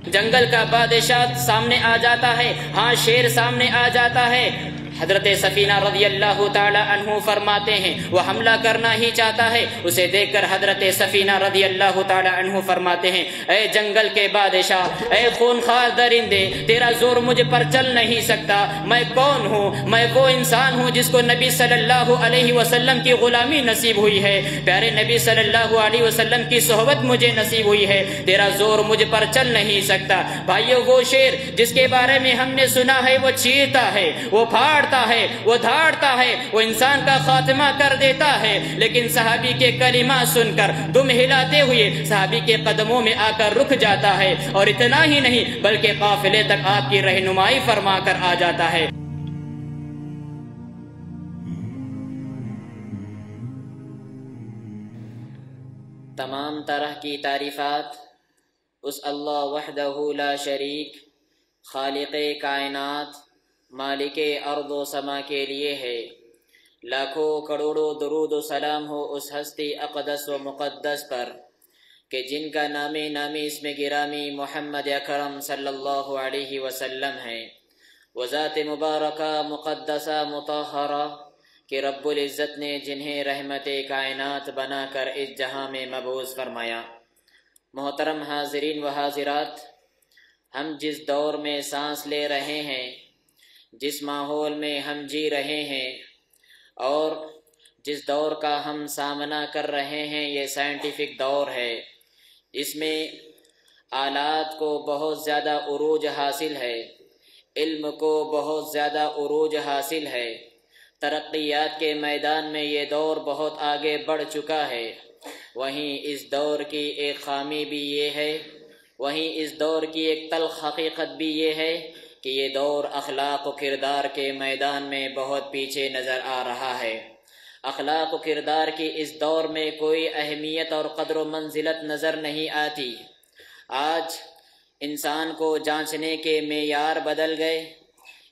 جنگل کا بادشاہ سامنے آ جاتا ہے، ہاں شیر سامنے آ جاتا ہے۔ حضرت سفینہ رضی اللہ تعالی عنہ فرماتے ہیں وہ حملہ کرنا ہی چاہتا ہے، اسے دیکھ کر حضرت سفینہ رضی اللہ تعالی عنہ فرماتے ہیں اے جنگل کے بادشاہ، اے خونخوار درندے، تیرا زور مجھ پر چل نہیں سکتا۔ میں کون ہوں؟ میں وہ انسان ہوں جس کو نبی صلی اللہ علیہ وسلم کی غلامی نصیب ہوئی ہے، پیارے نبی صلی اللہ علیہ وسلم کی صحبت مجھے نصیب ہوئی ہے، تیرا زور مجھ پر چل نہیں سکتا۔ بھائیو، وہ شیر جس کے بارے میں ہم نے سنا ہے وہ چیرتا ہے، وہ پھاڑتا ہے، وہ دھاڑتا ہے، وہ انسان کا خاتمہ کر دیتا ہے، لیکن صحابی کے کلمہ سن کر دم ہلاتے ہوئے صحابی کے قدموں میں آ کر رک جاتا ہے، اور اتنا ہی نہیں بلکہ قافلے تک آپ کی رہنمائی فرما کر آ جاتا ہے۔ تمام طرح کی تعریفات اس اللہ وحدہ لا شریک، خالق کائنات، مالک ارض و سما کے لیے ہے۔ لاکھوں کروڑوں درود و سلام ہو اس ہستی اقدس و مقدس پر کہ جن کا نامی اس میں گرامی محمد اکرم صلی اللہ علیہ وسلم ہے۔ وہ ذات مبارکہ مقدسہ مطہرہ کہ رب العزت نے جنہیں رحمت کائنات بنا کر اس جہاں میں مبعوث فرمایا۔ محترم حاضرین و حاضرات، ہم جس دور میں سانس لے رہے ہیں، جس ماحول میں ہم جی رہے ہیں، اور جس دور کا ہم سامنا کر رہے ہیں، یہ سائنٹیفک دور ہے۔ اس میں آلات کو بہت زیادہ عروج حاصل ہے، علم کو بہت زیادہ عروج حاصل ہے، ترقیات کے میدان میں یہ دور بہت آگے بڑھ چکا ہے۔ وہیں اس دور کی ایک خامی بھی یہ ہے، وہیں اس دور کی ایک تلخ حقیقت بھی یہ ہے کہ یہ دور اخلاق و کردار کے میدان میں بہت پیچھے نظر آ رہا ہے۔ اخلاق و کردار کی اس دور میں کوئی اہمیت اور قدر و منزلت نظر نہیں آتی۔ آج انسان کو جانچنے کے معیار بدل گئے،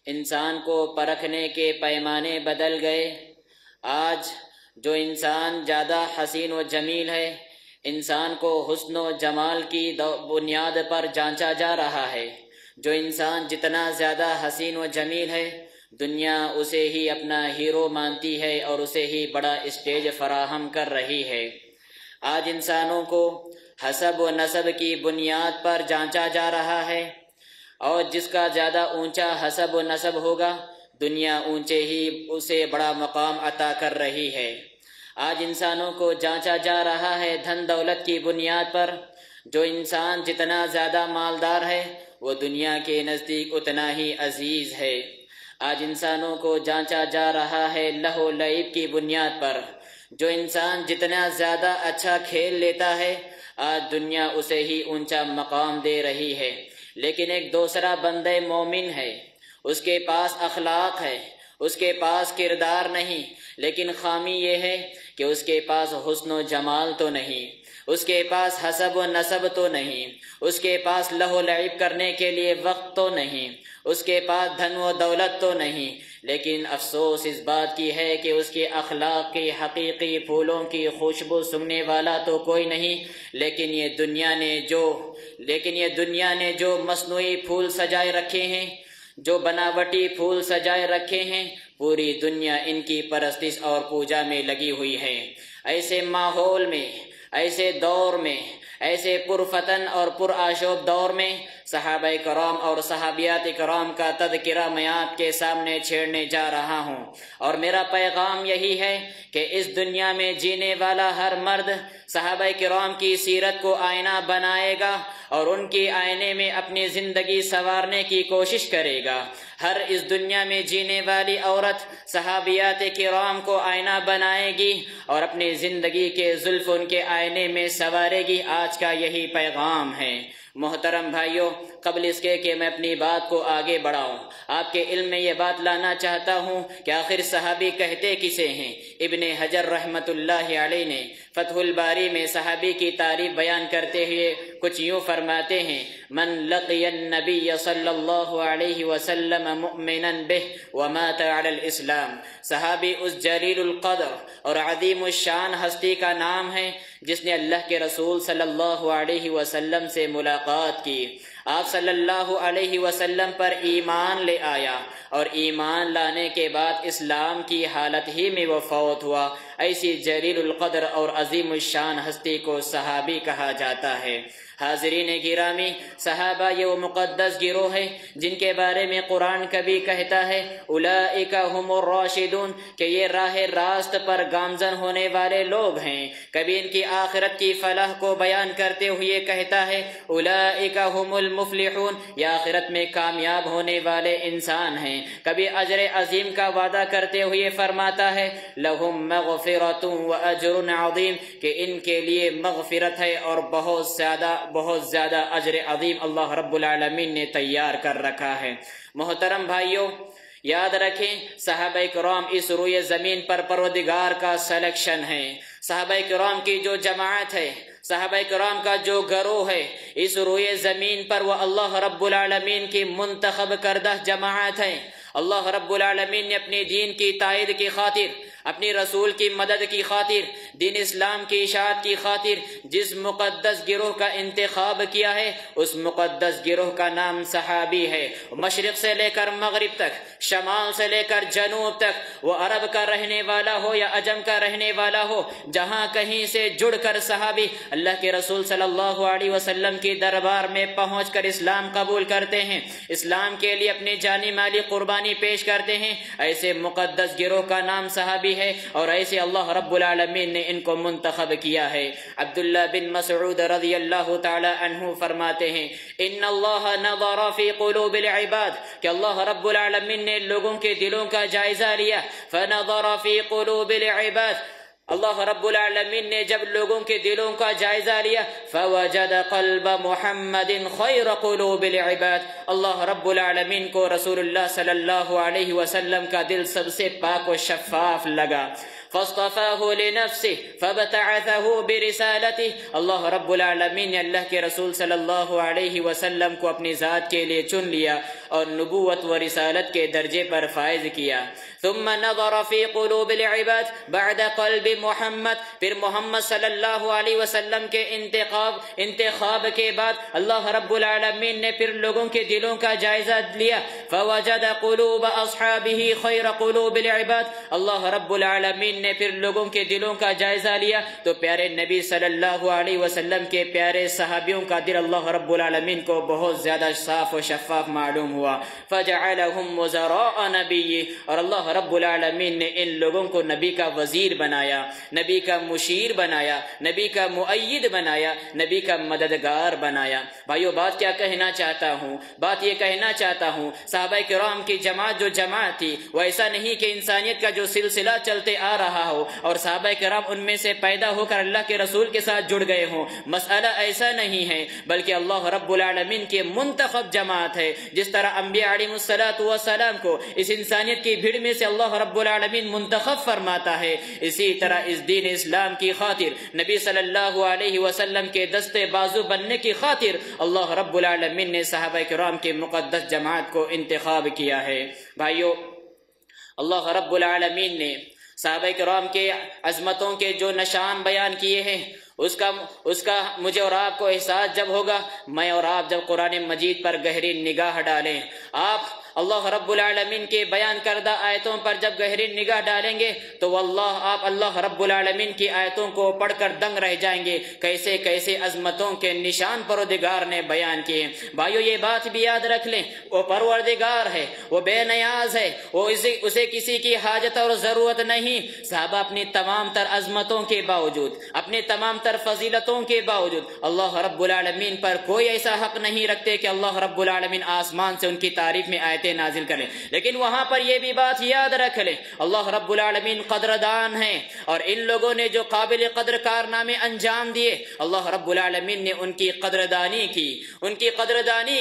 انسان کو پرکھنے کے پیمانے بدل گئے۔ آج جو انسان زیادہ حسین و جمیل ہے، انسان کو حسن و جمال کی بنیاد پر جانچا جا رہا ہے۔ جو انسان جتنا زیادہ حسین و جمیل ہے، دنیا اسے ہی اپنا ہیرو مانتی ہے اور اسے ہی بڑا اسٹیج فراہم کر رہی ہے۔ آج انسانوں کو حسب و نسب کی بنیاد پر جانچا جا رہا ہے، اور جس کا زیادہ اونچا حسب و نسب ہوگا، دنیا اونچے ہی اسے بڑا مقام عطا کر رہی ہے۔ آج انسانوں کو جانچا جا رہا ہے دھن دولت کی بنیاد پر۔ جو انسان جتنا زیادہ مالدار ہے، وہ دنیا کے نزدیک اتنا ہی عزیز ہے۔ آج انسانوں کو جانچا جا رہا ہے لہو لعب کی بنیاد پر۔ جو انسان جتنا زیادہ اچھا کھیل لیتا ہے، آج دنیا اسے ہی اونچا مقام دے رہی ہے۔ لیکن ایک دوسرا بندہ مومن ہے، اس کے پاس اخلاق ہے، اس کے پاس کردار نہیں، لیکن خامی یہ ہے کہ اس کے پاس حسن و جمال تو نہیں، اس کے پاس حسب و نسب تو نہیں، اس کے پاس لہو لعب کرنے کے لیے وقت تو نہیں، اس کے پاس دھن و دولت تو نہیں، لیکن افسوس اس بات کی ہے کہ اس کے اخلاق کی حقیقی پھولوں کی خوشبو سنگنے والا تو کوئی نہیں۔ لیکن یہ دنیا نے جو مصنوعی پھول سجائے رکھے ہیں، جو بناوٹی پھول سجائے رکھے ہیں، پوری دنیا ان کی پرستش اور پوجا میں لگی ہوئی ہے۔ ایسے ماحول میں، ایسے دور میں، ایسے پرفتن اور پرآشوب دور میں صحابہ کرام اور صحابیات کرام کا تذکرہ میں آپ کے سامنے چھیڑنے جا رہا ہوں، اور میرا پیغام یہی ہے کہ اس دنیا میں جینے والا ہر مرد صحابہ کرام کی سیرت کو آئینہ بنائے گا اور ان کی آئینے میں اپنی زندگی سنوارنے کی کوشش کرے گا۔ ہر اس دنیا میں جینے والی عورت صحابیات کرام کو آئینہ بنائے گی اور اپنی زندگی کے زلف ان کے آئینے میں سنوارے گی۔ آج کا یہی پیغام ہے۔ محترم بھائیوں، قبل اس کے کہ میں اپنی بات کو آگے بڑھاؤں، آپ کے علم میں یہ بات لانا چاہتا ہوں کہ آخر صحابی کہتے کسے ہیں۔ ابن حجر رحمۃ اللہ علیہ نے فتح الباری میں صحابی کی تعریف بیان کرتے ہوئے کچھ یوں فرماتے ہیں: من لقی النبی صلی اللہ علیہ وسلم مؤمنا بہ ومات علی الاسلام۔ صحابی اس جلیل القدر اور عظیم الشان ہستی کا نام ہے جس نے اللہ کے رسول صلی اللہ علیہ وسلم سے ملاقات ملاقات کی، آپ صلی اللہ علیہ وسلم پر ایمان لے آیا اور ایمان لانے کے بعد اسلام کی حالت ہی میں وہ فوت ہوا۔ ایسی جلیل القدر اور عظیم الشان ہستی کو صحابی کہا جاتا ہے۔ حاضرین گرامی، صحابہ یہ وہ مقدس گروہ ہے جن کے بارے میں قرآن کبھی کہتا ہے اولئک ھم الراشدون، کہ یہ راہ راست پر گامزن ہونے والے لوگ ہیں۔ کبھی ان کی آخرت کی فلاح کو بیان کرتے ہوئے کہتا ہے اولئک ھم المفلحون، یہ آخرت میں کامیاب ہونے والے انسان ہیں۔ کبھی اجر عظیم کا وعدہ کرتے ہوئے فرماتا ہے لہم مغفرۃ واجر عظیم، کہ ان کے لیے مغفرت ہے اور بہت زیادہ اجر عظیم اللہ رب العالمین نے تیار کر رکھا ہے۔ محترم بھائیوں، یاد رکھیں صحابہ کرام اس روئے زمین پر پروردگار کا سلیکشن ہے۔ صحابہ کرام کی جو جماعت ہے، صحابہ کرام کا جو گروہ ہے، اس روئے زمین پر وہ اللہ رب العالمین کی منتخب کردہ جماعت ہے۔ اللہ رب العالمین نے اپنے دین کی تائید کی خاطر، اپنی رسول کی مدد کی خاطر، دین اسلام کی اشاعت کی خاطر جس مقدس گروہ کا انتخاب کیا ہے، اس مقدس گروہ کا نام صحابی ہے۔ مشرق سے لے کر مغرب تک، شمال سے لے کر جنوب تک، وہ عرب کا رہنے والا ہو یا عجم کا رہنے والا ہو، جہاں کہیں سے جڑ کر صحابی اللہ کے رسول صلی اللہ علیہ وسلم کی دربار میں پہنچ کر اسلام قبول کرتے ہیں، اسلام کے لیے اپنی جانی مالی قربانی پیش کرتے ہیں، ایسے مقدس گروہ کا نام صحابی ہے، اور ایسے اللہ رب العالمین نے ان کو منتخب کیا ہے۔ عبداللہ بن مسعود رضی اللہ تعالی عنہ فرماتے ہیں ان اللہ نظر فی قلوب العباد، کہ اللہ رب العالمین نے لوگوں کے دلوں کا جائزہ لیا، فنظر فی قلوب العباد، اللہ رب العالمین نے جب لوگوں کے دلوں کا جائزہ لیا فوجد قلب محمد خیر قلوب العباد، اللہ رب العالمین کو رسول اللہ صلی اللہ علیہ وسلم کا دل سب سے پاک و شفاف لگا۔ فاصطفاه لنفسه فبتعثه برسالته، اللہ رب العالمین نے اللہ کے رسول صلی اللہ علیہ وسلم کو اپنی ذات کے لیے چن لیا اور نبوت و رسالت کے درجے پر فائز کیا۔ ثم نظر في قلوب العباد بعد قلب محمد، پھر محمد صلی اللہ علیہ وسلم کے انتخاب کے بعد اللہ رب العالمین نے پھر لوگوں کے دلوں کا جائزہ لیا، فوجد قلوب اصحابہ خیر قلوب العباد، اللہ رب العالمین نے پھر لوگوں کے دلوں کا جائزہ لیا تو پیارے نبی صلی اللہ علیہ وسلم کے پیارے صحابیوں کا دل اللہ رب العالمین کو بہت زیادہ صاف و شفاف معلوم ہوا۔ فجعلهم وزراء نبی، اور اللہ رب العالمین نے ان لوگوں کو نبی کا وزیر بنایا، نبی کا مشیر بنایا، نبی کا مؤید بنایا، نبی کا مددگار بنایا۔ بھائیو، بات کیا کہنا چاہتا ہوں؟ بات یہ کہنا چاہتا ہوں صحابہ کرام کی جماعت جو جماعت تھی وہ ایسا نہیں کہ انسانیت کا جو سلسلہ چلتے آ رہا ہو اور صحابہ کرام ان میں سے پیدا ہو کر اللہ کے رسول کے ساتھ جڑ گئے ہوں، مسئلہ ایسا نہیں ہے، بلکہ اللہ رب العالمین کی منتخب جماعت ہے۔ جس طرح انبیاء علیہ السلام کو اس انسانیت کی بھیڑ میں سے اللہ رب العالمین منتخب فرماتا ہے، اسی طرح اس دین اسلام کی خاطر نبی صلی اللہ علیہ وسلم کے دستے بازو بننے کی خاطر اللہ رب العالمین نے صحابہ کرام کی مقدس جماعت کو انتخاب کیا ہے۔ بھائیو، اللہ رب العالمین نے صحابہ کرام کے عظمتوں کے جو نشان بیان کیے ہیں، اس کا مجھے اور آپ کو احساس جب ہوگا، میں اور آپ جب قرآن مجید پر گہری نگاہ ڈالیں، آپ اللہ رب العالمین کے بیان کردہ آیتوں پر جب گہری نگاہ ڈالیں گے تو واللہ آپ اللہ رب العالمین کی آیتوں کو پڑھ کر دنگ رہ جائیں گے، کیسے کیسے عظمتوں کے نشان پروردگار نے بیان کیے۔ بھائیو، یہ بات بھی یاد رکھ لیں، وہ پروردگار ہے، وہ بے نیاز ہے، وہ اسے کسی کی حاجت اور ضرورت نہیں۔ صحابہ اپنی تمام تر عظمتوں کے باوجود، اپنے تمام تر فضیلتوں کے باوجود اللہ رب العالمین پر کوئی ایسا حق نہیں رکھتے کہ اللہ رب العالمین آسمان سے ان کی تعریف میں آیتیں نازل کریں، لیکن وہاں پر یہ بھی بات یاد رکھ لیں اللہ رب العالمین قدردان ہیں، اور ان لوگوں نے جو قابل قدر کارنامے انجام دیے اللہ رب العالمین نے ان کی قدردانی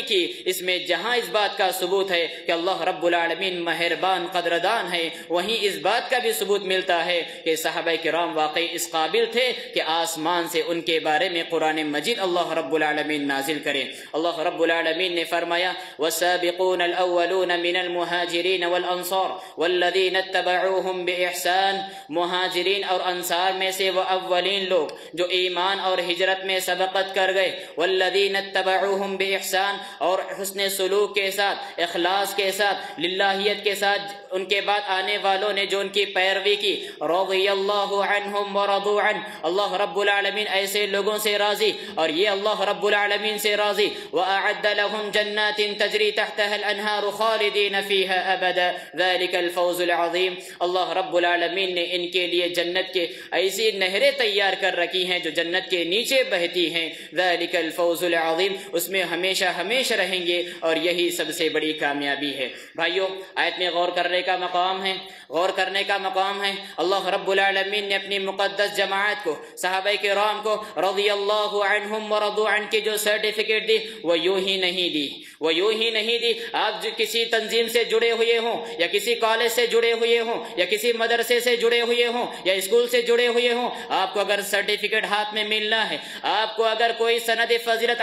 کی۔ اس میں جہاں اس بات کا ثبوت ہے کہ اللہ رب العالمین مہربان قدردان ہے، وہیں اس بات کا بھی ثبوت ملتا ہے کہ صحابہ کرام واقعی اس قابل تھے کہ آسمان سے ان کے بارے میں قرآن مجید اللہ رب العالمین نازل کرے۔ اللہ رب العالمین نے فرمایا وَالسَّابِقُونَ الْأَوَّلُونَ الأولون من المهاجرين والأنصار والذين اتبعوهم بإحسان، مہاجرین اور انصار میں سے وہ اولین لوگ جو ایمان اور ہجرت میں سبقت کر گئے، والذین اتبعوهم بإحسان، اور حسن سلوک کے ساتھ، اخلاص کے ساتھ، للہیت کے ساتھ ان کے بعد آنے والوں نے جو ان کی پیروی کی، رضی اللہ عنہم ورضوا عنہ، اللہ رب العالمین ایسے لوگوں سے راضی اور یہ اللہ رب العالمین سے راضی، وأعد لهم جنات تجری تحتها الانہار خالدین فیہا ابدا ذلک الفوز العظیم، اللہ رب العالمین نے ان کے لیے جنت کے ایسی نہریں تیار کر رکھی ہیں جو جنت کے نیچے بہتی ہیں، ذلک الفوز العظیم، اس میں ہمیشہ ہمیشہ رہیں گے اور یہی سب سے بڑی کامیابی ہے۔ بھائیو، آیت میں غور کرنے کا مقام ہے، غور کرنے کا مقام ہے۔ اللہ رب العالمین نے اپنی مقدس جماعت کو، صحابہ کرام کو رضی اللہ عنہم ورضوا عنہ کی جو سرٹیفکیٹ دی وہ یوں ہی نہیں دی، وہ یوں ہی نہیں دی۔ آپ جو کسی تنظیم سے جڑے ہوئے ہوں یا کسی کالج سے جڑے ہوئے ہوں یا کسی مدرسے سے جڑے ہوئے ہوں یا اسکول سے جڑے ہوئے ہوں، آپ کو اگر سرٹیفکیٹ ہاتھ میں ملنا ہے، آپ کو اگر کوئی سند فضیلت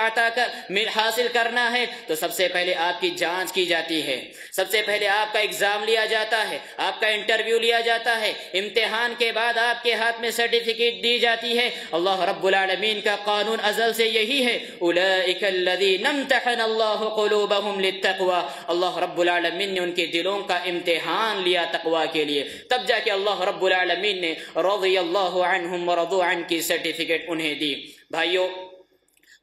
حاصل کرنا ہے تو سب سے پہلے آپ کی جانچ کی جاتی ہے، سب سے پہلے آپ کا ایگزام لیا جاتا ہے، آپ کا انٹرویو لیا جاتا ہے، امتحان کے بعد آپ کے ہاتھ میں سرٹیفکیٹ دی جاتی ہے۔ اللہ رب العالمین کا قانون ازل سے یہی ہے، اولئک الذین امتحن اللہ قلوبہم للتقوی، اللہ رب العالمین نے ان کے دلوں کا امتحان لیا تقوی کے لیے، تب جا کے اللہ رب العالمین نے رضی اللہ عنہم ورضوا عنہ کی سرٹیفکیٹ انہیں دی۔ بھائیو،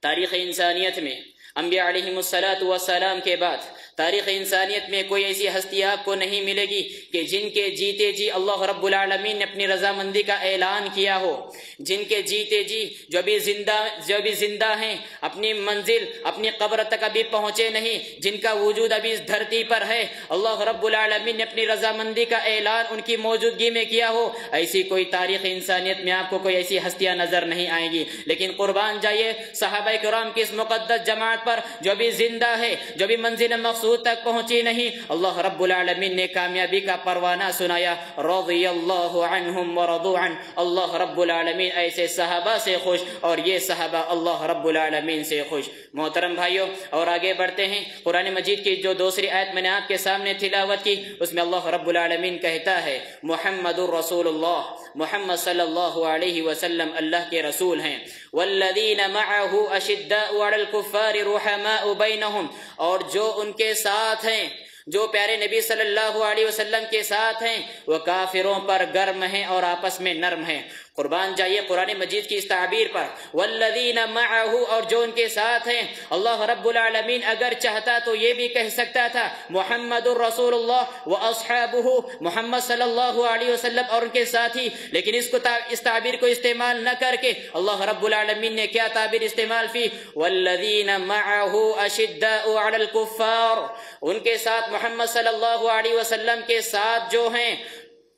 تاریخ انسانیت میں انبیاء علیہم السلام کے بعد تاریخ انسانیت میں کوئی ایسی ہستی آپ کو نہیں ملے گی کہ جن کے جیتے جی اللہ رب العالمین نے اپنی رضامندی کا اعلان کیا ہو، جن کے جیتے جی جو بھی زندہ ہیں، اپنی منزل اپنی قبر تک ابھی پہنچے نہیں، جن کا وجود ابھی اس دھرتی پر ہے، اللہ رب العالمین نے اپنی رضامندی کا اعلان ان کی موجودگی میں کیا ہو، ایسی کوئی تاریخ انسانیت میں آپ کو کوئی ایسی ہستیاں نظر نہیں آئیں گی۔ لیکن قربان جائیے صحابہ کرام کی اس مقدس جماعت پر جو بھی زندہ ہے، جو بھی منزل مقصود تک پہنچی نہیں، اللہ رب العالمین نے کامیابی کا پروانہ سنایا، رضی اللہ عنہم ورضوا عنہ، اللہ رب العالمین ایسے صحابہ سے خوش اور یہ صحابہ اللہ رب العالمین سے خوش۔ محترم بھائیوں، اور آگے بڑھتے ہیں، قرآن مجید کی جو دوسری آیت میں نے آپ کے سامنے تلاوت کی اس میں اللہ رب العالمین کہتا ہے محمد الرسول اللہ، محمد صلی اللہ علیہ وسلم اللہ کے رسول ہیں، والذین معه اشداء علی الکفار رحماء بینہم، اور جو ان کے ساتھ ہیں، جو پیارے نبی صلی اللہ علیہ وسلم کے ساتھ ہیں، وہ کافروں پر گرم ہیں اور آپس میں نرم ہیں۔ قربان جائیے قرآن مجید کی اس تعبیر پر، والذین معه، اور جو ان کے ساتھ ہیں، اللہ رب العالمین اگر چاہتا تو یہ بھی کہہ سکتا تھا محمد الرسول اللہ واصحابہ، محمد صلی اللہ علیہ وسلم اور ان کے ساتھی، لیکن اس تعبیر کو استعمال نہ کر کے اللہ رب العالمین نے کیا تعبیر استعمال کی، والذین معه اشداء علی الکفار، ان کے ساتھ محمد صلی اللہ علیہ وسلم کے ساتھ جو ہیں،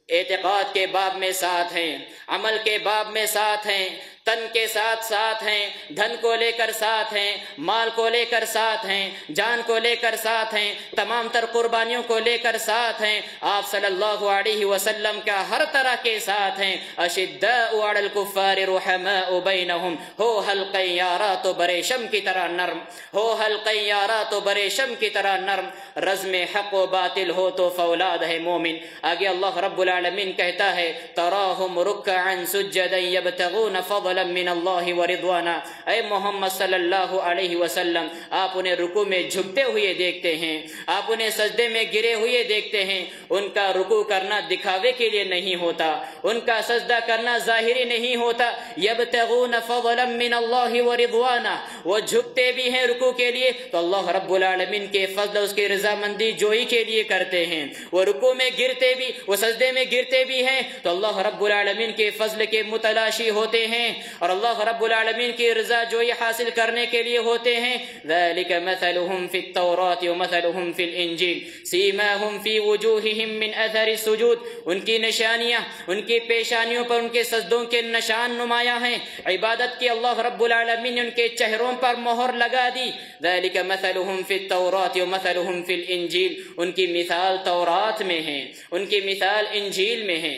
اعتقاد کے باب میں ساتھ ہیں، عمل کے باب میں ساتھ ہیں، تن کے ساتھ ساتھ ہیں، دھن کو لے کر ساتھ ہیں، مال کو لے کر ساتھ ہیں، جان کو لے کر ساتھ ہیں، تمام تر قربانیوں کو لے کر ساتھ ہیں، آپ صلی اللہ علیہ وسلم کا ہر طرح کے ساتھ ہیں، اشداء علی الکفار رحماء بینہم، ہو حلقہ یارات و بریشم کی طرح نرم، ہو حلقہ یارات و بریشم کی طرح نرم، رزم حق و باطل ہو تو فولاد ہے مومن۔ آگے اللہ رب العالمین کہتا ہے تراہم رکعا سجدا یبتغون فضلا من اللہ ورضوانا، اے محمد صلی اللہ علیہ وسلم آپ انہیں رکوع میں جھکتے ہوئے دیکھتے ہیں، آپ انہیں سجدے میں گرے ہوئے دیکھتے ہیں، ان کا رکوع کرنا دکھاوے کے لیے نہیں ہوتا، ان کا سجدہ کرنا ظاہری نہیں ہوتا، یبتغون فضلا من اللہ ورضوانا، وہ جھکتے بھی ہیں رکوع کے لیے تو اللہ رب العالمین کے فضل اس کی رضامندی جوئی کے لیے کرتے ہیں، وہ رکوع میں گرتے بھی، وہ سجدے میں گرتے بھی ہیں تو اللہ رب العالمین کے فضل کے متلاشی ہوتے ہیں اور اللہ رب العالمین کی رضا جوئی حاصل کرنے کے لیے ہوتے ہیں۔ ذالک مثلہم فی التوراۃ ومثلہم فی الانجیل سیماہم فی وجوہہم من اثر السجود، ان کی نشانیاں ان کی پیشانیوں پر ان کے سجدوں کے نشان نمایاں ہیں، عبادت کی اللہ رب العالمین نے ان کے چہروں پر مہر لگا دی۔ ذالک مثلہم فی التوراۃ ومثلہم فی الانجیل، ان کی مثال تورات میں ہے، ان کی مثال انجیل میں ہے۔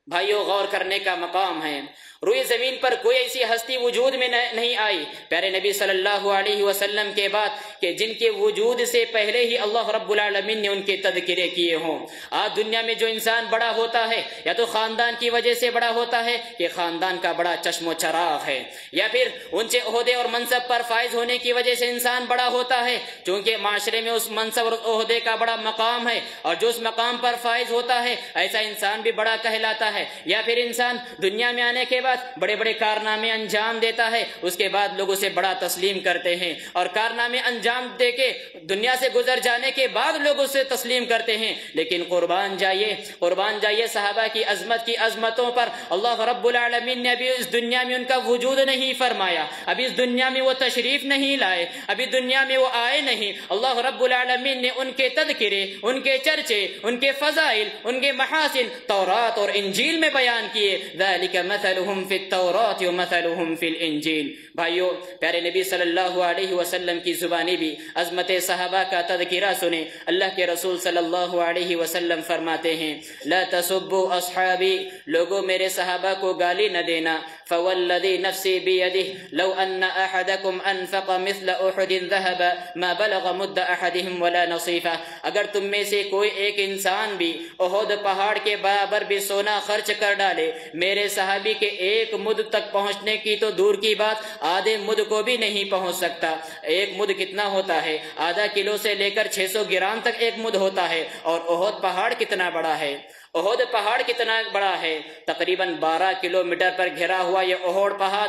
بھائیو غور کرنے کا مقام ہے، روئے زمین پر کوئی ایسی ہستی وجود میں نہیں آئی پیارے نبی صلی اللہ علیہ وسلم کے بعد کہ جن کے وجود سے پہلے ہی اللہ رب العالمین نے ان کے تذکرے کیے ہوں۔ آج دنیا میں جو انسان بڑا ہوتا ہے یا تو خاندان کی وجہ سے بڑا ہوتا ہے کہ خاندان کا بڑا چشم و چراغ ہے، یا پھر اونچے عہدے اور منصب پر فائز ہونے کی وجہ سے انسان بڑا ہوتا ہے چونکہ معاشرے میں اس منصب اور عہدے کا بڑا مقام ہے، اور جو اس مقام پر فائز ہوتا ہے ایسا انسان بھی بڑا کہلاتا ہے۔ یا پھر انسان دنیا میں آنے کے بعد بڑے بڑے کارنامے انجام دیتا ہے، اس کے بعد لوگ اسے بڑا تسلیم کرتے ہیں، اور کارنامے انجام دے کے دنیا سے گزر جانے کے بعد لوگ اسے تسلیم کرتے ہیں۔ لیکن قربان جائیے صحابہ کی عظمت کی عظمتوں پر۔ اللہ رب العالمین نے ابھی اس دنیا میں ان کا وجود نہیں فرمایا، ابھی اس دنیا میں وہ تشریف نہیں لائے، ابھی دنیا میں وہ آئے نہیں۔ اللہ رب العالمین نے ان کے تذکرے، ان کے چرچے، ان کے فضائل، ان کے محاسن تورات اور انجیل میں بیان کیے۔ ذالک مثلہم فی التوراۃ ومثلہم فی الانجیل۔ بھائیو، پیارے نبی صلی اللہ علیہ وسلم کی زبانی بھی عظمت صحابہ کا تذکرہ سنیں۔ اللہ کے رسول صلی اللہ علیہ وسلم فرماتے ہیں، لا تسبوا اصحابی، لوگوں میرے صحابہ کو گالی نہ دینا۔ فوالذی نفسی بیدہ لو ان احدکم انفق مثل احد ذهب ما بلغ مد احدہم ولا نصیفہ، اگر تم میں سے کوئی ایک انسان بھی احد پہاڑ کے برابر بھی سونا خرچ کر ڈالے میرے صحابی کے ایک مد تک پہنچنے کی تو دور کی بات، آدھے مد کو بھی نہیں پہنچ سکتا۔ ایک مد کتنا ہوتا ہے؟ آدھا کلو سے لے کر 600 گرام تک ایک مد ہوتا ہے۔ اور احد پہاڑ کتنا بڑا ہے؟ احد پہاڑ کتنا بڑا ہے؟ تقریباً 12 کلومیٹر پر گھرا ہوا یہ احد پہاڑ،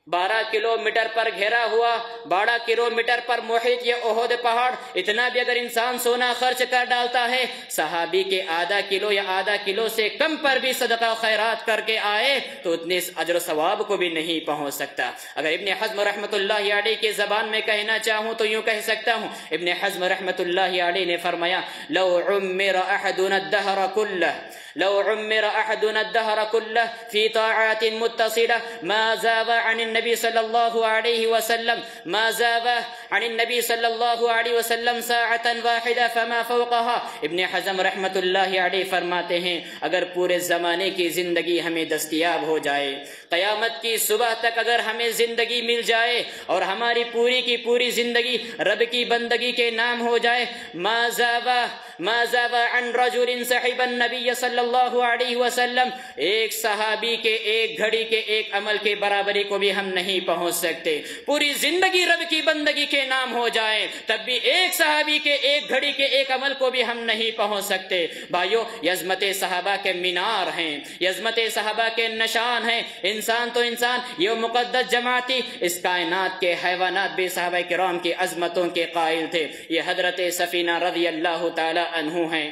12 کلومیٹر پر گھرا ہوا، 12 کلومیٹر پر محیط یہ احد پہاڑ، اتنا بھی اگر انسان سونا خرچ کر ڈالتا ہے، صحابی کے آدھا کلو یا آدھا کلو سے کم پر بھی صدقہ خیرات کر کے آئے تو اتنے اجر و ثواب کو بھی نہیں پہنچ سکتا۔ اگر ابن حزم رحمۃ اللہ علیہ کے زبان میں کہنا چاہوں تو یوں کہہ سکتا ہوں، ابن حزم رحمۃ اللہ علیہ نے فرمایا، لو عمر احدنا الدہر کلہ لو عمر احدنا الدہر کلہ فی طاعات متصلہ ما زاغ عن النبی صلی اللہ علیہ وسلم ما زاغ عن النبی صلی اللہ علیہ وسلم ساعتا واحدہ فما فوقها۔ ابن حزم رحمت اللہ علیہ فرماتے ہیں، اگر پورے زمانے کی زندگی ہمیں دستیاب ہو جائے، قیامت کی صبح تک اگر ہمیں زندگی مل جائے اور ہماری پوری کی پوری زندگی رب کی بندگی کے نام ہو جائے، ما زاغ عن رجل صحب النبی صلی اللہ علیہ وسلم، ایک صحابی کے ایک گھڑی کے ایک عمل کے برابری کو بھی ہم نہیں پہنچ سکتے۔ پوری زندگی رب کی بندگی کے نام ہو جائے تب بھی ایک صحابی کے ایک گھڑی کے ایک عمل کو بھی ہم نہیں پہنچ سکتے۔ بھائیو، یہ عظمت صحابہ کے مینار ہیں، یہ عظمت صحابہ کے نشان ہیں۔ انسان تو انسان، یہ مقدس جماعتی، اس کائنات کے حیوانات بھی صحابہ کرام کی عظمتوں کے قائل تھے۔ یہ حضرت سفینہ رضی اللہ تعالی عنہ ہیں،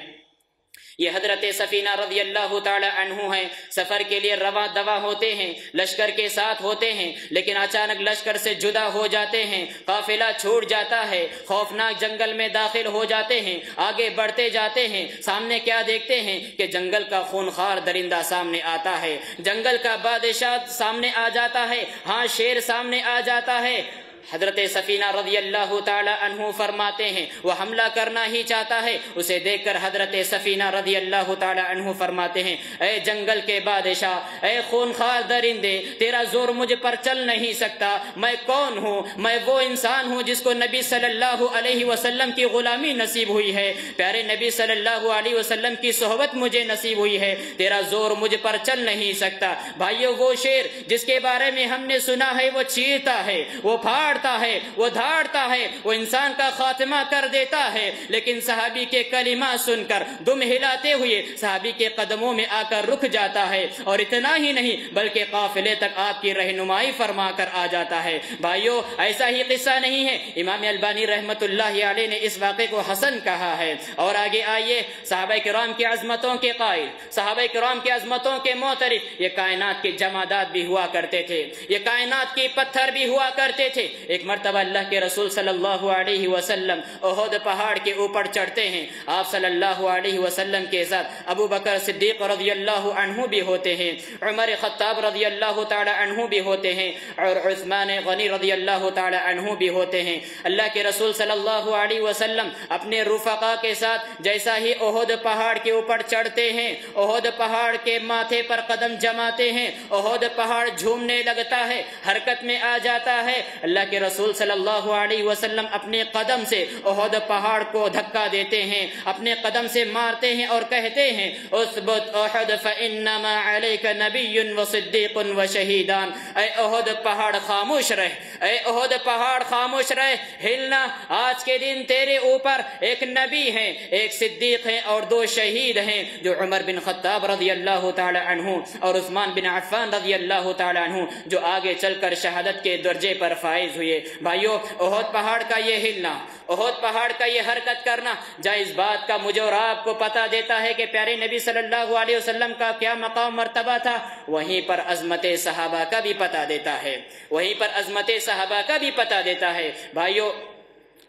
یہ حضرت سفینہ رضی اللہ تعالی عنہ ہیں۔ سفر کے لیے رواں دواں ہوتے ہیں، لشکر کے ساتھ ہوتے ہیں، لیکن اچانک لشکر سے جدا ہو جاتے ہیں، قافلہ چھوٹ جاتا ہے، خوفناک جنگل میں داخل ہو جاتے ہیں، آگے بڑھتے جاتے ہیں، سامنے کیا دیکھتے ہیں کہ جنگل کا خونخوار درندہ سامنے آتا ہے، جنگل کا بادشاہ سامنے آ جاتا ہے، ہاں شیر سامنے آ جاتا ہے۔ حضرت سفینہ رضی اللہ تعالی عنہ فرماتے ہیں، وہ حملہ کرنا ہی چاہتا ہے، اسے دیکھ کر حضرت سفینہ رضی اللہ تعالی عنہ فرماتے ہیں، اے جنگل کے بادشاہ، اے خونخوار درندے، تیرا زور مجھ پر چل نہیں سکتا۔ میں کون ہوں؟ میں وہ انسان ہوں جس کو نبی صلی اللہ علیہ وسلم کی غلامی نصیب ہوئی ہے، پیارے نبی صلی اللہ علیہ وسلم کی صحبت مجھے نصیب ہوئی ہے، تیرا زور مجھ پر چل نہیں سکتا۔ بھائیو، وہ شیر جس کے بارے میں ہم نے سنا ہے، وہ چیرتا ہے، وہ پھاڑتا ہے، وہ دھاڑتا ہے، وہ انسان کا خاتمہ کر دیتا ہے، لیکن صحابی کے کلمہ سن کر دم ہلاتے ہوئے صحابی کے قدموں میں آ کر رک جاتا ہے، اور اتنا ہی نہیں بلکہ قافلے تک آپ کی رہنمائی فرما کر آ جاتا ہے۔ بھائیو، ایسا ہی قصہ نہیں ہے، امام البانی رحمت اللہ علیہ نے اس واقعے کو حسن کہا ہے۔ اور آگے آئیے، صحابہ کرام کی عظمتوں کے قائل، صحابہ کرام کی عظمتوں کے معترف یہ کائنات کے جمادات بھی ہوا کرتے تھے، یہ کائنات کے پتھر بھی ہوا کرتے تھے، ایک مرتبہ اللہ کے رسول صلی اللہ علیہ وسلم احد پہاڑ کے اوپر چڑھتے ہیں. آپ صلی اللہ علیہ وسلم کے ساتھ ابو بکر صدیق رضی اللہ عنہ بھی ہوتے ہیں, عمر خطاب رضی اللہ تعالی عنہ بھی ہوتے ہیں, اور عثمان غنی رضی اللہ تعالی عنہ بھی ہوتے ہیں. اللہ کے رسول صلی اللہ علیہ وسلم اپنے رفقا کے ساتھ جیسا ہی احد پہاڑ کے اوپر چڑھتے ہیں, احد پہاڑ کے ماتھے پر قدم جماتے ہیں, احد پہاڑ جھومنے لگتا ہے, حرکت میں آ جاتا ہے. اللہ کے رسول صلی اللہ علیہ وسلم اپنے قدم سے احد پہاڑ کو دھکا دیتے ہیں, اپنے قدم سے مارتے ہیں اور کہتے ہیں اثبت احد فانما علیک نبی وصدیق وشہیدان. اے احد پہاڑ خاموش رہ, اے احد پہاڑ خاموش رہ, ہلنا. آج کے دن تیرے اوپر ایک نبی ہیں, ایک صدیق ہیں اور 2 شہید ہیں, جو عمر بن خطاب رضی اللہ تعالی عنہ اور عثمان بن عفان رضی اللہ تعالی عنہ, جو آگے چل کر شہادت کے درجے پر فائز ہوئے. بھائیو, احد پہاڑ کا یہ ہلنا, احد پہاڑ کا یہ حرکت کرنا جائز بات کا مجھے اور آپ کو پتہ دیتا ہے کہ پیارے نبی صلی اللہ علیہ وسلم کا کیا مقام مرتبہ تھا. وہیں پر عظمت صحابہ کا بھی پتہ دیتا ہے, وہیں پر عظمت صحابہ کا بھی پتہ دیتا ہے. بھائیو,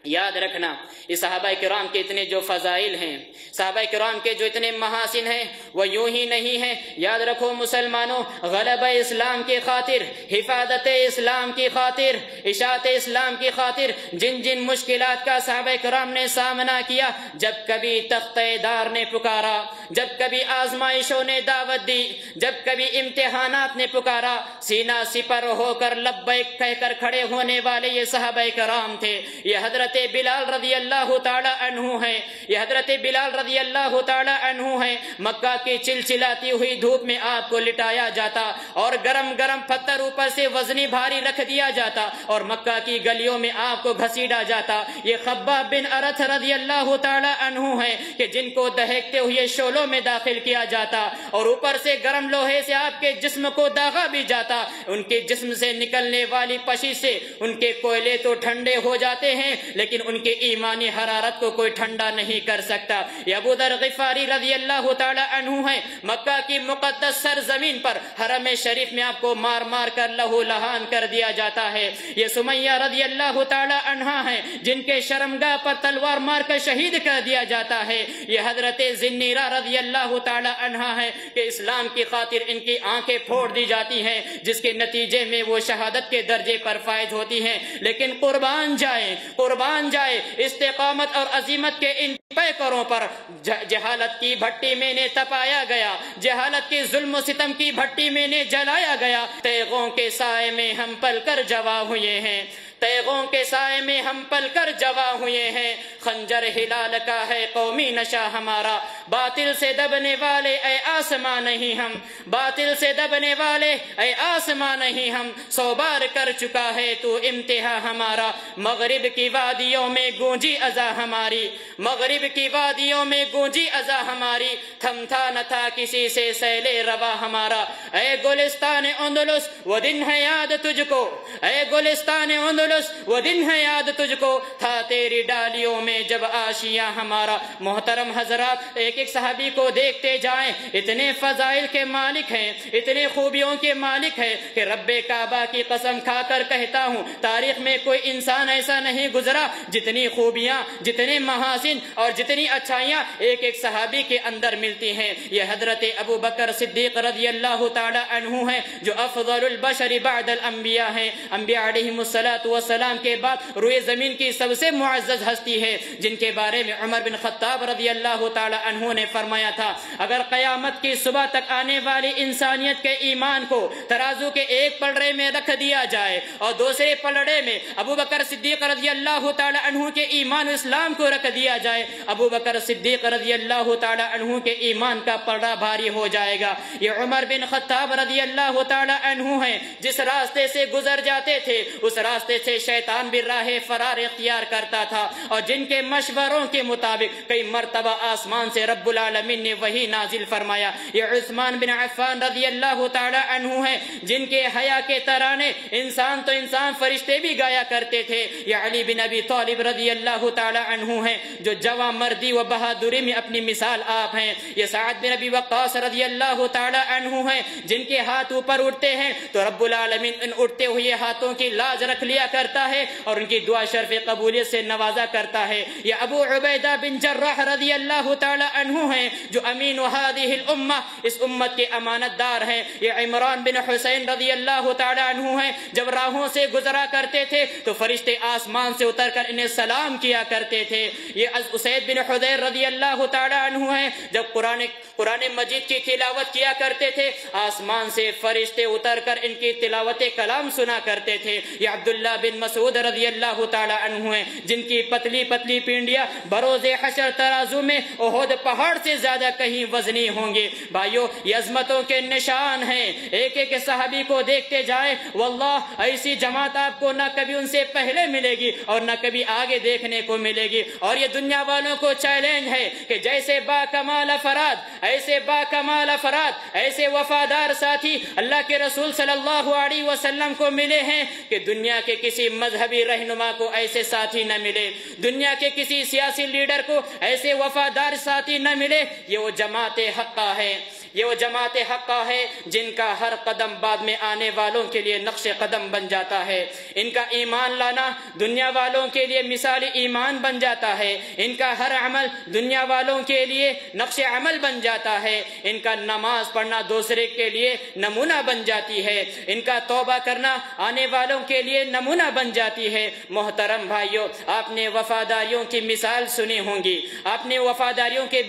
یاد رکھنا یہ صحابہ کرام کے اتنے جو فضائل ہیں, صحابہ کرام کے جو اتنے محاسن ہیں, وہ یوں ہی نہیں ہیں. یاد رکھو مسلمانوں, غلبہ اسلام کی خاطر, حفاظت اسلام کی خاطر, اشاعت اسلام کی خاطر جن جن مشکلات کا صحابہ کرام نے سامنا کیا, جب کبھی تختہ دار نے پکارا, جب کبھی آزمائشوں نے دعوت دی, جب کبھی امتحانات نے پکارا, سینہ سپر ہو کر لبیک کہہ کر کھڑے ہونے والے یہ صحابہ کرام تھے. یہ حضرت بلال رضی اللہ تعالی عنہ ہیں, یہ حضرت بلال رضی اللہ تعالی عنہ ہیں. مکہ کی چلچلاتی ہوئی دھوپ میں آپ کو لٹایا جاتا اور گرم گرم پتھر اوپر سے وزنی بھاری رکھ دیا جاتا اور مکہ کی گلیوں میں آپ کو گھسیٹا جاتا. یہ خباب بن ارت رضی اللہ تعالی عنہ ہیں کہ جن کو دہکتے ہوئے شعلوں میں داخل کیا جاتا اور اوپر سے گرم لوہے سے آپ کے جسم کو داغا بھی جاتا. ان کے جسم سے نکلنے والی پشی سے ان کے کوئلے تو ٹھنڈے ہو جاتے ہیں, لیکن ان کے ایمانی حرارت کو کوئی ٹھنڈا نہیں کر سکتا. یہ ابو ذر غفاری رضی اللہ تعالی عنہ ہیں, مکہ کی مقدس سرزمین پر حرم شریف میں آپ کو مار مار کر لہو لہان کر دیا جاتا ہے. یہ سمیہ رضی اللہ تعالی عنہا ہیں جن کے شرمگاہ پر تلوار مار کر شہید کر دیا جاتا ہے. یہ حضرت زنیرہ رضی اللہ تعالی عنہا ہے کہ اسلام کی خاطر ان کی آنکھیں پھوڑ دی جاتی ہیں, جس کے نتیجے میں وہ شہادت کے درجے پر فائز ہوتی ہیں. لیکن قربان جائے استقامت اور عزیمت کے ان پیکروں پر جہالت کی بھٹی میں نے تپایا گیا, جہالت کی ظلم و ستم کی بھٹی میں نے جلایا گیا. تیغوں کے سائے میں ہم پل کر جوا ہوئے ہیں, تیغوں کے سائے میں ہم پل کر جوا ہوئے ہیں. خنجر ہلال کا ہے قومی نشہ ہمارا, باطل سے دبنے والے اے آسمان نہیں ہم, باطل سے دبنے والے اے آسمان نہیں ہم. 100 بار کر چکا ہے تو امتحا ہمارا, مغرب کی وادیوں میں گونجی اذا ہماری, مغرب کی وادیوں میں گونجی اذا ہماری. تھمتا نہ تھا کسی سے سیل روا ہمارا. اے گلستان اندلس وہ دن ہے یاد تجھ کو, اے گلستان اندلس وہ دن ہے یاد تجھ کو, تھا تیری ڈالیوں میں جب آشیاں ہمارا. محترم حضرات, ایک ایک صحابی کو دیکھتے جائیں, اتنے فضائل کے مالک ہیں, اتنے خوبیوں کے مالک ہیں کہ رب کعبہ کی قسم کھا کر کہتا ہوں تاریخ میں کوئی انسان ایسا نہیں گزرا جتنی خوبیاں, جتنے محاسن اور جتنی اچھائیاں ایک ایک صحابی کے اندر ملتی ہیں. یہ حضرت ابو بکر صدیق رضی اللہ تعالی عنہ ہیں جو افضل البشر بعد الانبیاء ہیں. انبیاء علیہم السلام کے بعد روئے زمین کی سب سے معزز ہستی ہے, جن کے بارے میں عمر بن خطاب رضی اللہ تعالی عنہ نے فرمایا تھا اگر قیامت کی صبح تک آنے والی انسانیت کے ایمان کو ترازو کے ایک پلڑے میں رکھ دیا جائے اور دوسرے پلڑے میں ابو بکر صدیق رضی اللہ تعالی عنہ کے ایمان اسلام کو رکھ دیا جائے, ابو بکر صدیق رضی اللہ تعالی عنہ کے ایمان کا پلڑا بھاری ہو جائے گا. یہ عمر بن خطاب رضی اللہ تعالی عنہ ہیں, جس راستے سے گزر جاتے تھے اس راستے سے شیطان بھی راہ فرار اختیار کرتا تھا, اور جن کے مشوروں کے مطابق کئی مرتبہ آسمان سے رب العالمین نے وہی نازل فرمایا. یہ عثمان بن عفان رضی اللہ تعالی عنہ ہیں جن کے حیا کے ترانے انسان تو انسان فرشتے بھی گایا کرتے تھے. یہ علی بن ابی طالب رضی اللہ تعالی عنہ ہیں جو جواں مردی و بہادری میں اپنی مثال آپ ہیں. یہ سعد بن ابی وقاص رضی اللہ تعالی عنہ ہیں جن کے ہاتھ اوپر اٹھتے ہیں تو رب العالمین ان اٹھتے ہوئے ہاتھوں کی لاج رکھ لیا کرتا ہے اور ان کی دعا شرف قبولیت سے نوازا کرتا ہے۔ یہ ابو عبیدہ بن جراح رضی اللہ تعالی عنہ ہیں جو امین هذه الامہ، اس امت کے امانت دار ہیں۔ یہ عمران بن حسین رضی اللہ تعالی عنہ ہیں، جب راہوں سے گزرا کرتے تھے تو فرشتے آسمان سے اتر کر انہیں سلام کیا کرتے تھے۔ یہ اسید بن حضیر رضی اللہ تعالی عنہ ہیں، جب قرآن مجید کی تلاوت کیا کرتے تھے آسمان سے فرشتے اتر کر ان کی تلاوت کلام سنا کرتے تھے۔ یہ عبداللہ بن مسعود رضی اللہ تعالی عنہ ہیں، جن کی پتلی پتلی پینڈیاں بروز حشر ترازو میں احد پہاڑ سے زیادہ کہیں وزنی ہوں گے۔ بھائیو، یہ عظمتوں کے نشان ہیں۔ ایک ایک صحابی کو دیکھتے جائیں، واللہ ایسی جماعت آپ کو نہ کبھی ان سے پہلے ملے گی اور نہ کبھی آگے دیکھنے کو ملے گی۔ اور یہ دنیا والوں کو چیلنج ہے کہ جیسے با کمال افراد، ایسے با کمال افراد، ایسے وفادار ساتھی اللہ کے رسول صلی اللہ علیہ وسلم کو ملے ہیں کہ دنیا کے کسی مذہبی رہنما کو ایسے ساتھی نہ ملے، دنیا کے کسی سیاسی لیڈر کو ایسے وفادار ساتھی نہ ملے۔ یہ وہ جماعت حقہ ہے، یہ وہ جماعت حقہ ہے جن کا ہر قدم بعد میں آنے والوں کے لیے نقش قدم بن جاتا ہے۔ ان کا ایمان لانا دنیا والوں کے لیے مثال ایمان بن جاتا ہے، ان کا ہر عمل دنیا والوں کے لیے نقش عمل بن جاتا ہے، ان کا نماز پڑھنا دوسرے کے لیے نمونہ بن جاتی ہے، ان کا توبہ کرنا آنے والوں کے لیے نمونہ بن جاتی ہے۔ محترم بھائیوں، آپ نے وفاداریوں کی مثال سنی ہوں گی، آپ نے وفاداریوں کے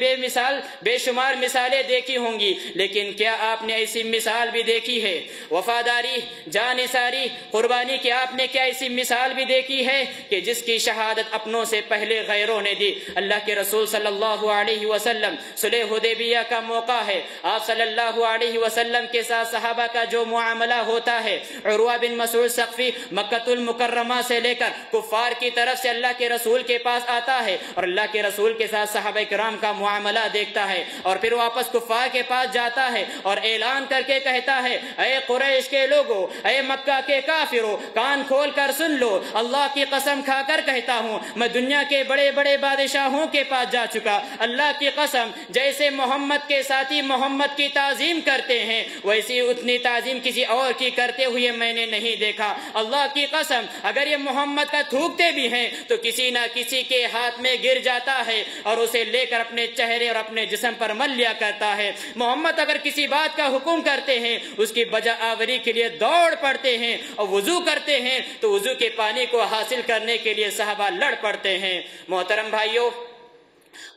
بے شمار مثالیں دیکھی ہوں گی، لیکن کیا آپ نے ایسی مثال بھی دیکھی ہے وفاداری، جانثاری، قربانی کی؟ آپ نے کیا ایسی مثال بھی دیکھی ہے کہ جس کی شہادت اپنوں سے پہلے غیروں نے دی؟ اللہ کے رسول صلی اللہ علیہ وسلم، صلح حدیبیہ کا موقع ہے، آپ صلی اللہ علیہ وسلم کے ساتھ صحابہ کا جو معاملہ ہوتا ہے، عروہ بن مسعود ثقفی مکہ المکرمہ سے لے کر کفار کی طرف سے اللہ کے رسول کے پاس آتا ہے اور اللہ کے رسول کے ساتھ صحابہ کرام کا معاملہ دیکھتا ہے، اور پھر واپس کفار کے پاس جاتا ہے اور اعلان کر کے کہتا ہے، اے قریش کے لوگوں، اے مکہ کے کافروں، کان کھول کر سن لو، اللہ کی قسم کھا کر کہتا ہوں میں دنیا کے بڑے بڑے بادشاہوں کے پاس جا چکا، اللہ کی قسم جیسے محمد کے ساتھی محمد کی تعظیم کرتے ہیں ویسی اتنی تعظیم کسی اور کی کرتے ہوئے میں نے نہیں دیکھا۔ اللہ کی قسم اگر یہ محمد کا تھوکتے بھی ہیں تو کسی نہ کسی کے ہاتھ میں گر جاتا ہے اور اسے لے کر اپنے چہرے اور اپنے جسم پر مل لیا کرتا ہے۔ محمد اگر کسی بات کا حکم کرتے ہیں اس کی بجا آوری کے لیے دوڑ پڑتے ہیں، اور وضو کرتے ہیں تو وضو کے پانی کو حاصل کرنے کے لیے صحابہ لڑ پڑتے ہیں۔ محترم بھائیوں،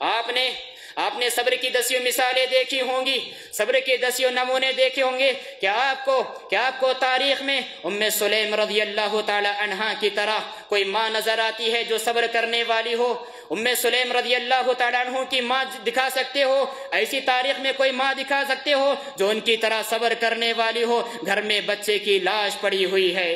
آپ نے صبر کی دسیوں مثالیں دیکھی ہوں گی، صبر کے دسیوں نمونے دیکھے ہوں گے۔ کیا آپ کو تاریخ میں ام سلیم رضی اللہ تعالی عنہا کی طرح کوئی ماں نظر آتی ہے جو صبر کرنے والی ہو؟ ام سلیم رضی اللہ تعالی عنہ کی ماں دکھا سکتے ہو؟ ایسی تاریخ میں کوئی ماں دکھا سکتے ہو جو ان کی طرح صبر کرنے والی ہو؟ گھر میں بچے کی لاش پڑی ہوئی ہے،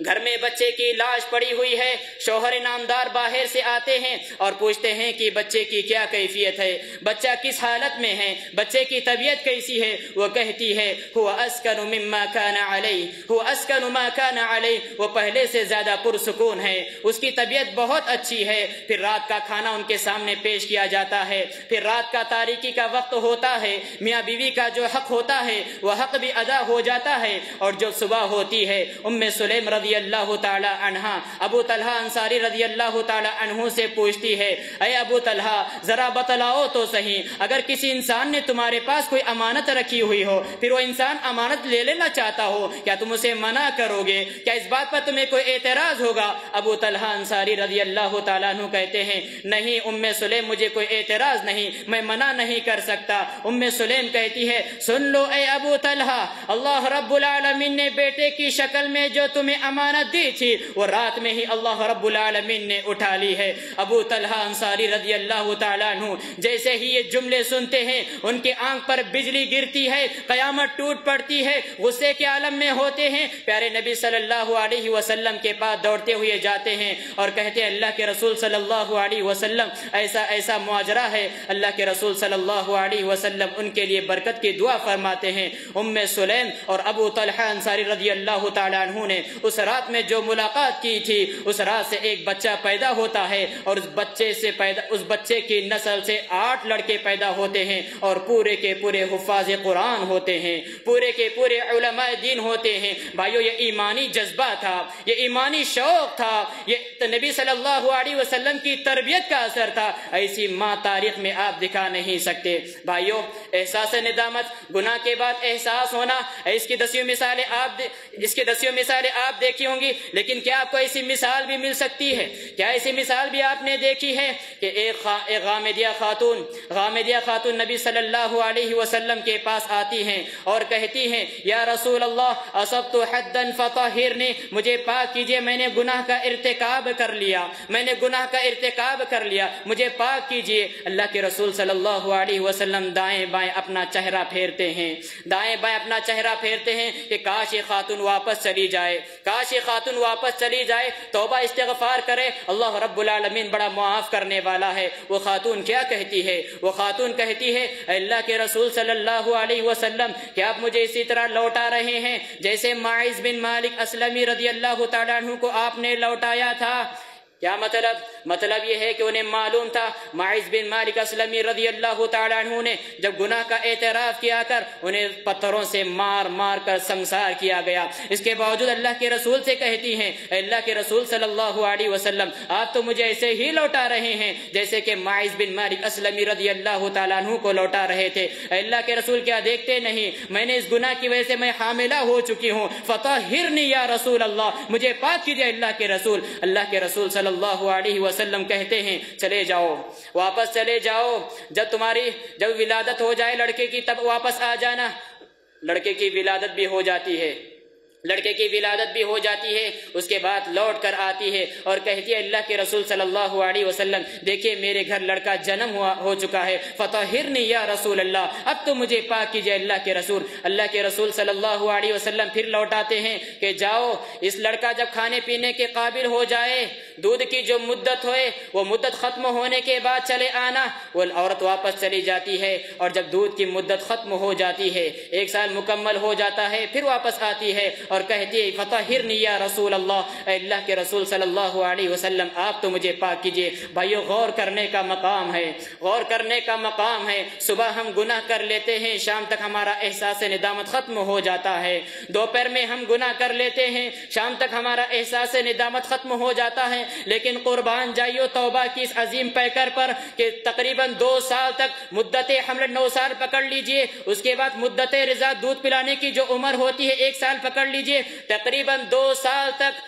گھر میں بچے کی لاش پڑی ہوئی ہے، شوہر نامدار باہر سے آتے ہیں اور پوچھتے ہیں کہ بچے کی کیا کیفیت ہے، بچہ کس حالت میں ہے، بچے کی طبیعت کیسی ہے؟ وہ کہتی ہے هو اسکن مما کان علیہ، هو اسکن ما کان علیہ، وہ پہلے سے زیادہ پرسکون ہے، اس کی طبیعت بہت اچھی ہے۔ پھر رات کا کھانا ان کے سامنے پیش کیا جاتا ہے، پھر رات کا تاریکی کا وقت ہوتا ہے، میاں بیوی کا جو حق ہوتا ہے وہ حق بھی ادا ہو جاتا ہے، اور جو صبح ہوتی ہے ام سلیم رضی اللہ تعالی عنہ ابو طلحہ انصاری رضی اللہ تعالی عنہ سے پوچھتی ہے، اے ابو طلحہ ذرا بتلاؤ تو صحیح، اگر کسی انسان نے تمہارے پاس کوئی امانت رکھی ہوئی ہو، پھر وہ انسان امانت لے لینا چاہتا ہو، کیا تم اسے منع کرو گے؟ کیا اس بات پر تمہیں کوئی اعتراض ہوگا؟ ابو طلحہ انصاری رضی اللہ تعالیٰ عنہ کہتے ہیں، نہیں ام سلیم، مجھے کوئی اعتراض نہیں، میں منع نہیں کر سکتا۔ ام سلیم کہتی ہے، سن لو اے ابو طلحہ، اللہ رب العالمین نے بیٹے کی شکل میں جو تمہیں امانت دی تھی وہ رات میں ہی اللہ رب العالمین نے اٹھا لی ہے۔ ابو طلحہ انصاری رضی اللہ تعالیٰ عنہ جیسے ہی یہ جملے سنتے ہیں ان کے آنکھ پر بجلی گرتی ہے، قیامت ٹوٹ پڑتی ہے، غصے کے عالم میں ہوتے ہیں، پیارے نبی صلی اللہ علیہ وسلم کے پاس دوڑتے ہوئے جاتے ہیں اور کہتے ہیں، اللہ کے رسول صلی اللہ علیہ وسلم ایسا معاجرہ ہے۔ اللہ کے رسول صلی اللہ علیہ وسلم ان کے لیے برکت کی دعا فرماتے ہیں۔ ام سلیم اور ابو طلحہ انصاری رضی اللہ تعالیٰ عنہ نے اس رات میں جو ملاقات کی تھی اس رات سے ایک بچہ پیدا ہوتا ہے اور اس بچے کی نسل سے 8 لڑکے پیدا ہوتے ہیں اور پورے کے پورے حفاظ قرآن ہوتے ہیں، پورے کے پورے علماء دین ہوتے ہیں۔ بھائیو یہ ایمانی جذبہ تھا، یہ ایمانی شوق تھا، یہ نبی صلی اللہ علیہ وسلم کی تربیت کا اثر تھا۔ ایسی ماں تاریخ میں آپ دکھا نہیں سکتے۔ بھائیو احساس ندامت، گناہ کے بعد احساس ہونا، اس کی 10 مثالیں آپ دیکھی ہوں گی، لیکن کیا آپ کو ایسی مثال بھی مل سکتی ہے؟ کیا ایسی مثال بھی آپ نے دیکھی ہے کہ ایک غامدیہ خاتون نبی صلی اللہ علیہ وسلم کے پاس آتی ہیں اور کہتی ہیں یا رسول اللہ اصبت حدا فطہرنی، مجھے پاک کیجئے، میں نے گناہ کا ارتکاب کر لیا، مجھے پاک کیجئے۔ اللہ کے رسول صلی اللہ علیہ وسلم دائیں بائیں اپنا چہرہ پھیرتے ہیں کہ کاش یہ خاتون واپس چلی جائے، توبہ استغفار کرے، اللہ رب العالمین بڑا معاف کرنے والا ہے۔ وہ خاتون کیا کہتی ہے؟ وہ خاتون کہتی ہے اللہ کے رسول صلی اللہ علیہ وسلم کیا آپ مجھے اسی طرح لوٹا رہے ہیں جیسے ماعز بن مالک اسلمی رضی اللہ تعالیٰ عنہ کو آپ نے لوٹایا تھا؟ کیا مطلب یہ ہے کہ انہیں معلوم تھا ماعز بن مالک اسلمی رضی اللہ تعالیٰ عنہ نے جب گناہ کا اعتراف کیا کر انہیں پتھروں سے مار کر سنسار کیا گیا، اس کے باوجود اللہ کے رسول سے کہتی ہیں اللہ کے رسول صلی اللہ علیہ وسلم آپ تو مجھے ایسے ہی لوٹا رہے ہیں جیسے کہ ماعز بن مالک اسلمی رضی اللہ تعالیٰ عنہ کو لوٹا رہے تھے۔ اللہ کے رسول کیا دیکھتے نہیں میں نے اس گناہ کی وجہ سے میں حاملہ ہو چکی ہوں، فطہرنی یا رسول اللہ، مجھے پاک کیجئے اللہ کے رسول صلی اللہ علیہ وسلم کہتے ہیں چلے جاؤ، واپس چلے جاؤ، جب ولادت ہو جائے لڑکے کی تب واپس آ جانا۔ لڑکے کی ولادت بھی ہو جاتی ہے، اس کے بعد لوٹ کر آتی ہے اور کہتی ہے اللہ کے رسول صلی اللہ علیہ وسلم دیکھیے میرے گھر لڑکا جنم ہو چکا ہے، فطہرنی یا رسول اللہ، اب تو مجھے پاک کیجئے اللہ کے رسول صلی اللہ علیہ وسلم پھر لوٹاتے ہیں کہ جاؤ اس لڑکا جب کھانے پینے کے قابل ہو جائے، دودھ کی جو مدت ہوئے وہ مدت ختم ہونے کے بعد چلے آنا۔ وہ عورت واپس چلی جاتی ہے اور جب دودھ کی مدت ختم ہو جاتی ہے، 1 سال مکمل ہو جاتا ہے، پھر واپس آتی ہے اور کہتی ہے فطہرنی یا رسول اللہ، اے اللہ کے رسول صلی اللہ علیہ وسلم آپ تو مجھے پاک کیجئے۔ بھائیو غور کرنے کا مقام ہے، صبح ہم گناہ کر لیتے ہیں، شام تک ہمارا احساس ندامت ختم ہو جاتا ہے، دوپہر میں ہم گناہ کر لیتے ہیں، شام تک ہمارا احساس ندامت ختم ہو جاتا ہے، لیکن قربان جائیو توبہ کی اس عظیم پیکر پر کہ تقریباً 2 سال تک مدت حمل 9 سال پکڑ لیجئے، اس کے بعد مدت رضا دودھ پلانے کی جو عمر ہوتی ہے 1 سال پکڑ لیجئے، تقریباً 2 سال تک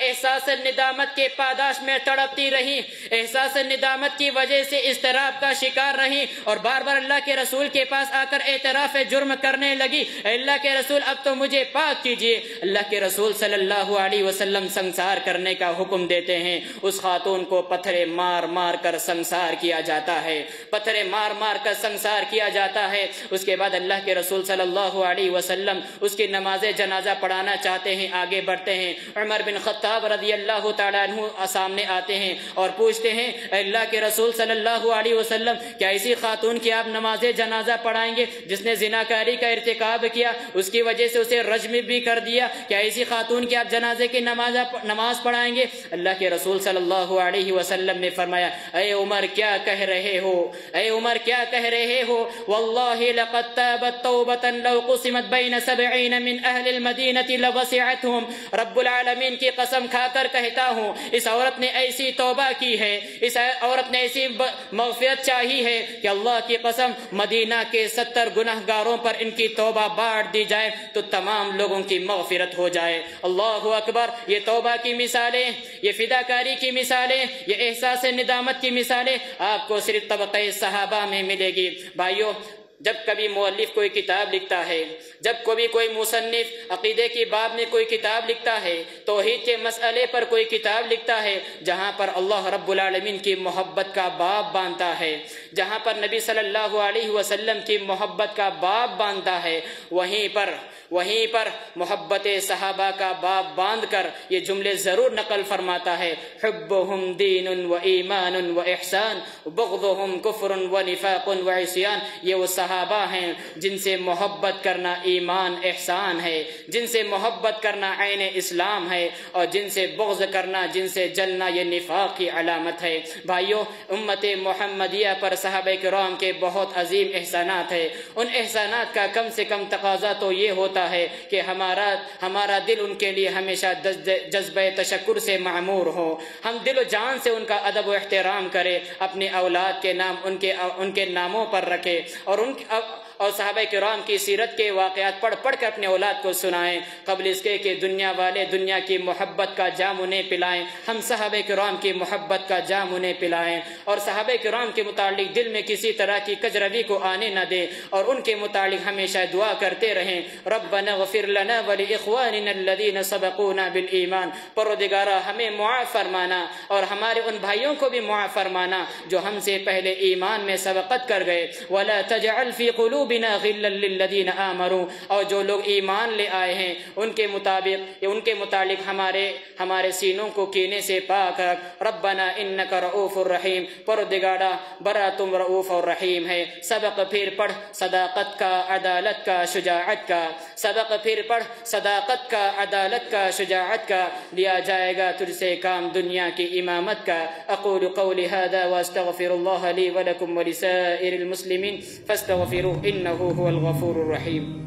احساس ندامت کے پاداش میں تڑپتی رہی، احساس ندامت کی وجہ سے اضطراب کا شکار رہی اور بار بار اللہ کے رسول کے پاس آ کر اعتراف جرم کرنے لگی، اللہ کے رسول اب تو مجھے پاک کیجئے۔ اللہ کے رسول صلی اللہ علیہ وسلم سنسار کرنے کا حکم دیتے ہیں، اس خاتون کو پتھرے مار کر سنسار کیا جاتا ہے، اس کے بعد اللہ کے رسول صلی اللہ علیہ وسلم اس کی نماز جنازہ پڑھانا چاہتے ہیں، آگے بڑھتے ہیں، عمر بن خطاب رضی اللہ تعالیٰ عنہ سامنے آتے ہیں اور پوچھتے ہیں اللہ کے رسول صلی اللہ علیہ وسلم کیا ایسی خاتون کی آپ نماز جنازہ پڑھائیں گے جس نے زناکاری کا ارتکاب کیا، اس کی وجہ سے اسے رجم بھی کر دیا، کیا ایسی خاتون کی آپ جنازے کی نماز پڑھائیں گے؟ اللہ کے رسول صلی اللہ علیہ وسلم نے فرمایا اے عمر کیا کہہ رہے ہو، واللہ لقد تابت توبة لو قسمت بین 70 من اہل المدینة لوسعتهم، رب العالمین کی قسم کھا کر کہتا ہوں اس عورت نے ایسی توبہ کی ہے، اس عورت نے ایسی مغفرت چاہی ہے کہ اللہ کی قسم مدینہ کے 70 گناہگاروں پر ان کی توبہ بانٹ دی جائے تو تمام لوگوں کی مغفرت ہو جائے۔ اللہ اکبر! یہ توبہ کی مثالیں، یہ فداکاری کی مثالیں، یہ احساس ندامت کی مثالیں آپ کو صرف طبقہ صحابہ میں ملے گی۔ بھائیو جب کبھی مؤلف کوئی کتاب لکھتا ہے، جب کبھی کوئی مصنف عقیدے کی باب میں کوئی کتاب لکھتا ہے، توحید کے مسئلے پر کوئی کتاب لکھتا ہے جہاں پر اللہ رب العالمین کی محبت کا باب باندھتا ہے، جہاں پر نبی صلی اللہ علیہ وسلم کی محبت کا باب باندھتا ہے، وہیں پر محبت صحابہ کا باب باندھ کر یہ جملے ضرور نقل فرماتا ہے حبهم دین و ایمان و احسان بغضهم کفر و نفاق و عصیان۔ یہ وہ صحابہ ہیں جن سے محبت کرنا ایمان احسان ہے، جن سے محبت کرنا عین اسلام ہے، اور جن سے بغض کرنا، جن سے جلنا یہ نفاق کی علامت ہے۔ بھائیو، امت محمدیہ پر صحابہ کرام کے بہت عظیم احسانات ہیں۔ ان احسانات کا کم سے کم تقاضا تو یہ ہوتا ہے کہ ہمارا دل ان کے لیے ہمیشہ جذبہ تشکر سے معمور ہو، ہم دل و جان سے ان کا ادب و احترام کریں، اپنے اولاد کے نام ان کے ناموں پر رکھیں، اور صحابہ کرام کی سیرت کے واقعات پڑھ کر اپنے اولاد کو سنائیں، قبل اس کے کہ دنیا والے دنیا کی محبت کا جام انہیں پلائیں، ہم صحابہ کرام کی محبت کا جام انہیں پلائیں، اور صحابہ کرام کے متعلق دل میں کسی طرح کی کجروی کو آنے نہ دیں، اور ان کے متعلق ہمیشہ دعا کرتے رہیں، ربنا اغفر لنا ولاخواننا الذین سبقونا بالایمان، پروردگارا ہمیں معاف فرمانا اور ہمارے ان بھائیوں کو بھی معاف فرمانا جو ہم سے پہلے ایمان میں سبقت کر گئے، ولا تجعل فی قلوبنا غلا للذین آمنوا، اور جو لوگ ایمان لے آئے ہیں ان کے متعلق ہمارے سینوں کو کینے سے پاک رکھ، ربنا انک رؤوف الرحیم، پروردگارا برا تم رؤوف اور رحیم ہے۔ سبق پھر پڑھ صداقت کا، عدالت کا، شجاعت کا، سبق پھر پڑھ صداقت کا، عدالت کا، شجاعت کا، لیا جائے گا تجھ سے کام دنیا کی امامت کا۔ اقول قولی هذا واستغفر الله لي ولكم ولسائر المسلمين فاستغفروه انه هو الغفور الرحيم۔